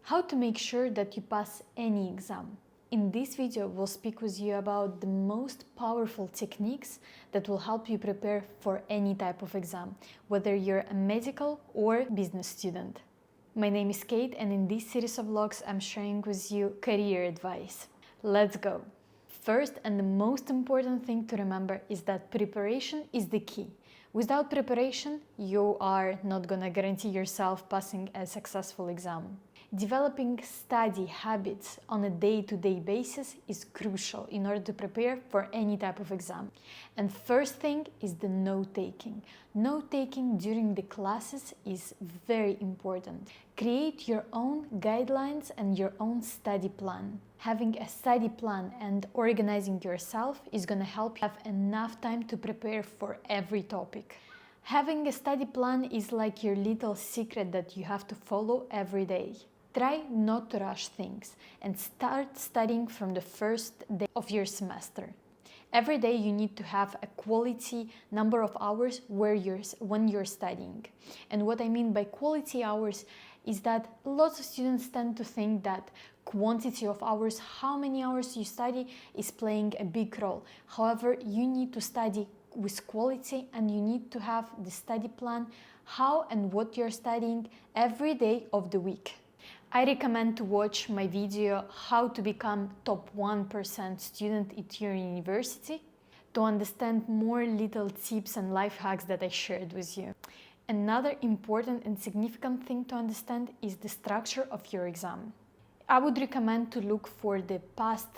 How to make sure that you pass any exam. In this video, we'll speak with you about the most powerful techniques that will help you prepare for any type of exam, whether you're a medical or business student. My name is Kate, and in this series of vlogs, I'm sharing with you career advice. Let's go! First and the most important thing to remember is that preparation is the key. Without preparation, you are not gonna guarantee yourself passing a successful exam. Developing study habits on a day-to-day basis is crucial in order to prepare for any type of exam. And first thing is the note-taking. Note-taking during the classes is very important. Create your own guidelines and your own study plan. Having a study plan and organizing yourself is going to help you have enough time to prepare for every topic. Having a study plan is like your little secret that you have to follow every day. Try not to rush things and start studying from the first day of your semester. Every day you need to have a quality number of hours when you're studying. And what I mean by quality hours is that lots of students tend to think that quantity of hours, how many hours you study, is playing a big role. However, you need to study with quality and you need to have the study plan, how and what you're studying every day of the week. I recommend to watch my video How to Become Top 1% Student at your university to understand more little tips and life hacks that I shared with you. Another important and significant thing to understand is the structure of your exam. I would recommend to look for the past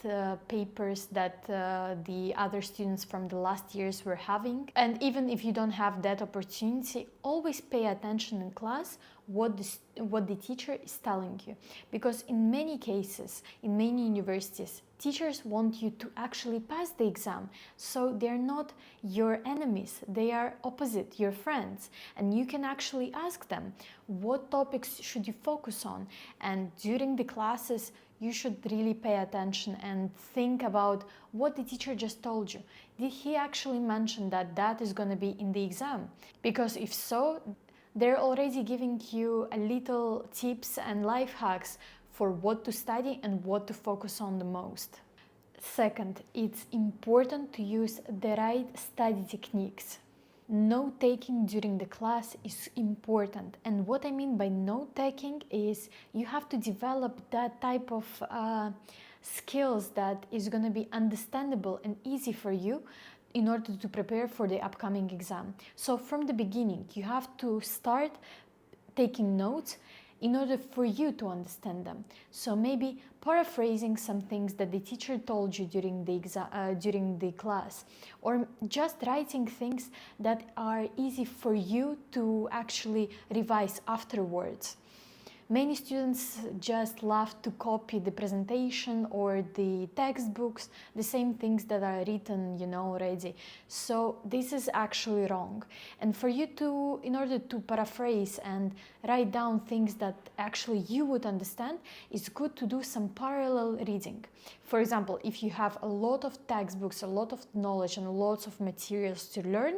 papers that the other students from the last years were having. And even if you don't have that opportunity, always pay attention in class what the teacher is telling you. Because in many cases, in many universities, teachers want you to actually pass the exam. So they're not your enemies, they are opposite, your friends. And you can actually ask them, what topics should you focus on? And during the classes, you should really pay attention and think about what the teacher just told you. Did he actually mention that that is going to be in the exam? Because if so, they're already giving you a little tips and life hacks for what to study and what to focus on the most. Second, it's important to use the right study techniques. Note-taking during the class is important, and what I mean by note-taking is you have to develop that type of skills that is going to be understandable and easy for you in order to prepare for the upcoming exam. So from the beginning, you have to start taking notes in order for you to understand them. So maybe paraphrasing some things that the teacher told you during the class, or just writing things that are easy for you to actually revise afterwards. Many students just love to copy the presentation or the textbooks, the same things that are written, already. So this is actually wrong. And for you to, in order to paraphrase and write down things that actually you would understand, it's good to do some parallel reading. For example, if you have a lot of textbooks, a lot of knowledge and lots of materials to learn,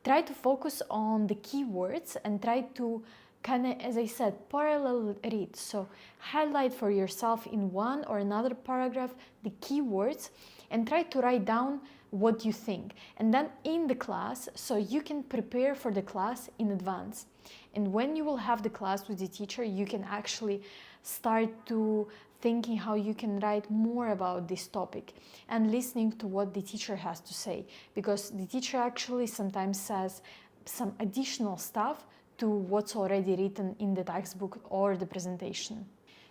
try to focus on the keywords and try to as I said, parallel read. So highlight for yourself in one or another paragraph the keywords and try to write down what you think. And then in the class, so you can prepare for the class in advance. And when you will have the class with the teacher, you can actually start to thinking how you can write more about this topic and listening to what the teacher has to say. Because the teacher actually sometimes says some additional stuff to what's already written in the textbook or the presentation.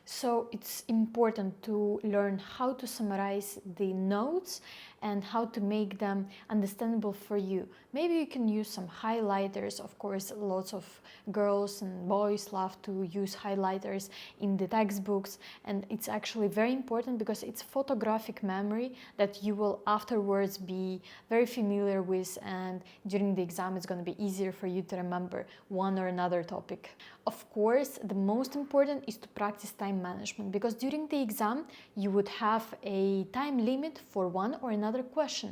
So it's important to learn how to summarize the notes and how to make them understandable for you. Maybe you can use some highlighters. Of course, lots of girls and boys love to use highlighters in the textbooks, and it's actually very important because it's photographic memory that you will afterwards be very familiar with, and during the exam it's going to be easier for you to remember one or another topic. Of course, the most important is to practice time management, because during the exam you would have a time limit for one or another another question.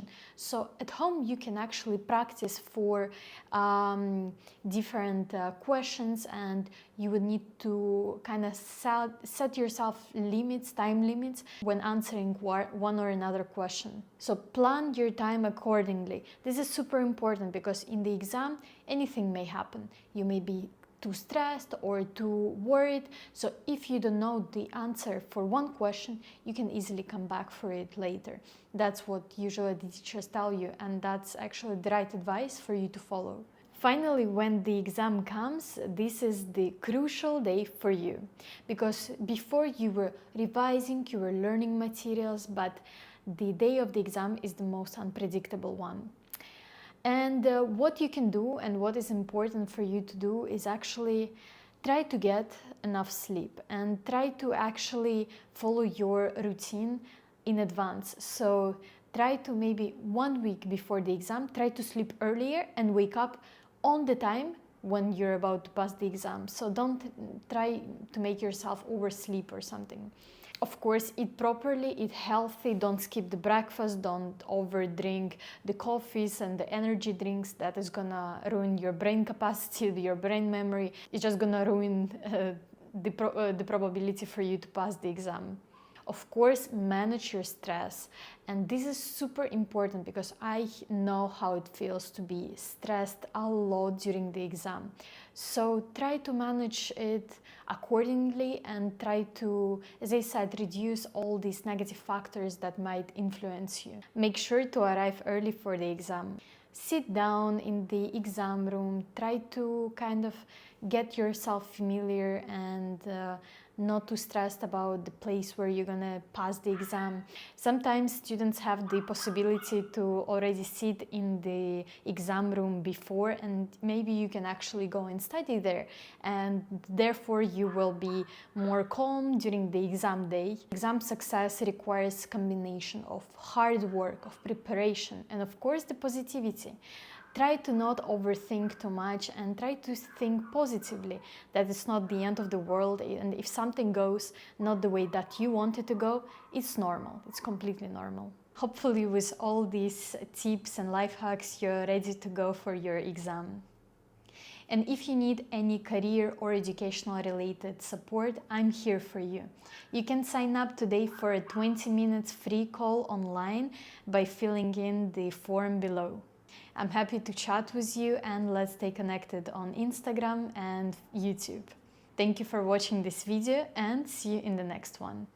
So at home you can actually practice for different questions, and you would need to kind of set yourself limits, time limits, when answering one or another question. So plan your time accordingly. This is super important because in the exam anything may happen. You may be too stressed or too worried. So if you don't know the answer for one question, you can easily come back for it later. That's what usually the teachers tell you, and that's actually the right advice for you to follow. Finally, when the exam comes, this is the crucial day for you, because before you were revising, you were learning materials, but the day of the exam is the most unpredictable one. And what you can do and what is important for you to do is actually try to get enough sleep and try to actually follow your routine in advance. So try to, maybe 1 week before the exam, try to sleep earlier and wake up on the time when you're about to pass the exam. So don't try to make yourself oversleep or something. Of course, eat properly, eat healthy, don't skip the breakfast, don't overdrink the coffees and the energy drinks. That is gonna ruin your brain capacity, your brain memory. It's just gonna ruin the probability for you to pass the exam. Of course, manage your stress. And this is super important because I know how it feels to be stressed a lot during the exam. So try to manage it accordingly and try to, as I said, reduce all these negative factors that might influence you. Make sure to arrive early for the exam. Sit down in the exam room, try to kind of get yourself familiar and not too stressed about the place where you're gonna pass the exam. Sometimes students have the possibility to already sit in the exam room before, and maybe you can actually go and study there, and therefore you will be more calm during the exam day. Exam success requires a combination of hard work, of preparation, and of course the positivity. Try to not overthink too much and try to think positively, that it's not the end of the world, and if something goes not the way that you want it to go, it's normal, it's completely normal. Hopefully with all these tips and life hacks, you're ready to go for your exam. And if you need any career or educational related support, I'm here for you. You can sign up today for a 20 minutes free call online by filling in the form below. I'm happy to chat with you, and let's stay connected on Instagram and YouTube. Thank you for watching this video, and see you in the next one.